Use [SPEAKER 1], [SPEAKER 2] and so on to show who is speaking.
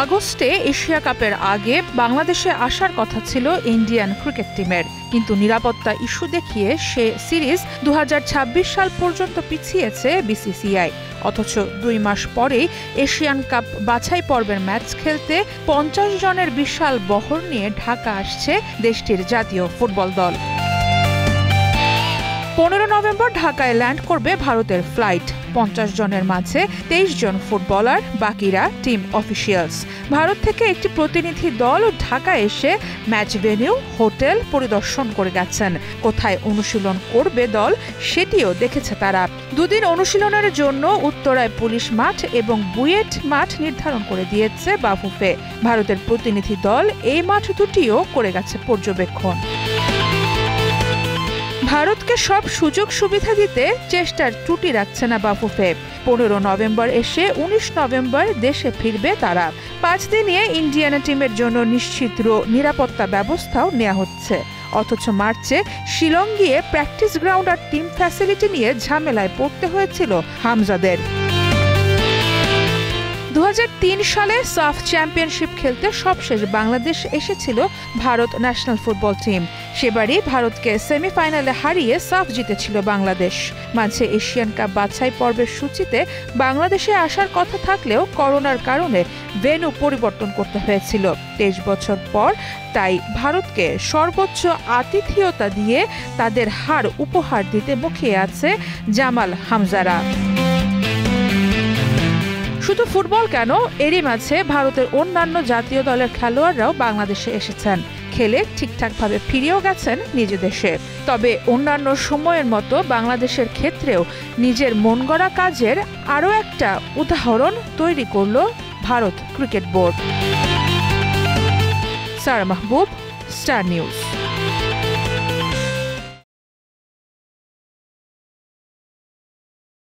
[SPEAKER 1] আগস্টে এশিয়া কাপের আগে বাংলাদেশে আসার কথা ছিল ইন্ডিয়ান ক্রিকেট টিমের, কিন্তু নিরাপত্তা ইস্যু দেখিয়ে সে সিরিজ 2026 সাল পর্যন্ত পিছিয়েছে বিসিসিআই। অথচ 2 মাস পরেই এশিয়ান কাপ বাছাই পর্বের ম্যাচ খেলতে 50 জনের বিশাল বহর নিয়ে ঢাকা আসছে দেশটির জাতীয় ফুটবল দল। 15 নভেম্বর ঢাকায় ল্যান্ড করবে ভারতের ফ্লাইট। 50 জনের মাঝে 23 জন ফুটবলার, বাকিরা টিম অফিসিয়ালস। ভারত থেকে একটি প্রতিনিধি দল ঢাকায় এসে ম্যাচ ভেন্যু, হোটেল পরিদর্শন করে গেছেন। কোথায় অনুশীলন করবে দল সেটিও দেখেছে তারা। 2 দিন অনুশীলনের জন্য উত্তরায় পুলিশ মাঠ এবং বুয়েট মাঠ নির্ধারণ করে দিয়েছে বাফুফে। ভারতের প্রতিনিধি দল এই মাঠ দুটিও করে গেছে পর্যবেক্ষণ। ভারতকে সব সুযোগ সুবিধা দিতে চেষ্টার ত্রুটি রাখছে না বাফুফে। 15 নভেম্বর এসে 19 নভেম্বর দেশে ফিরবে তারা। 5 দিনে ইন্ডিয়ান টিমের জন্য নিশ্চিত নিরাপত্তা ব্যবস্থাও নেওয়া হচ্ছে। অথচ মার্চে শিলং গিয়ে প্র্যাকটিস গ্রাউন্ড আর টিম ফ্যাসিলিটি নিয়ে ঝামেলায় পড়তে হয়েছিল হামজাদের। 2003 সালে সাফ চ্যাম্পিয়নশিপ খেলতে সবশেষ বাংলাদেশ এসেছিল ভারত ন্যাশনাল ফুটবল টিম। সেবারই ভারতকে সেমিফাইনালে হারিয়ে সাফ জিতেছিল বাংলাদেশ। মাঝে এশিয়ান কাপ বাছাই পর্বের সূচিতে বাংলাদেশে আসার কথা থাকলেও করোনার কারণে ভেন্যু পরিবর্তন করতে হয়েছিল। 23 বছর পর তাই ভারতকে সর্বোচ্চ আতিথেয়তা দিয়ে তাদের হার উপহার দিতে মুখিয়ে আছে জামাল হামজারা। শুধু ফুটবল কেন, এরই মাঝে ভারতের অন্যান্য জাতীয় দলের খেলোয়াড়রাও বাংলাদেশে এসেছেন। খেলে ঠিকঠাকভাবে ফিরেও গেছেন নিজ দেশে। তবে অন্যান্য সময়ের মতো বাংলাদেশের ক্ষেত্রেও নিজের মন গড়া কাজের আরও একটা উদাহরণ তৈরি করল ভারত ক্রিকেট বোর্ড। সারা মাহবুব, স্টার নিউজ।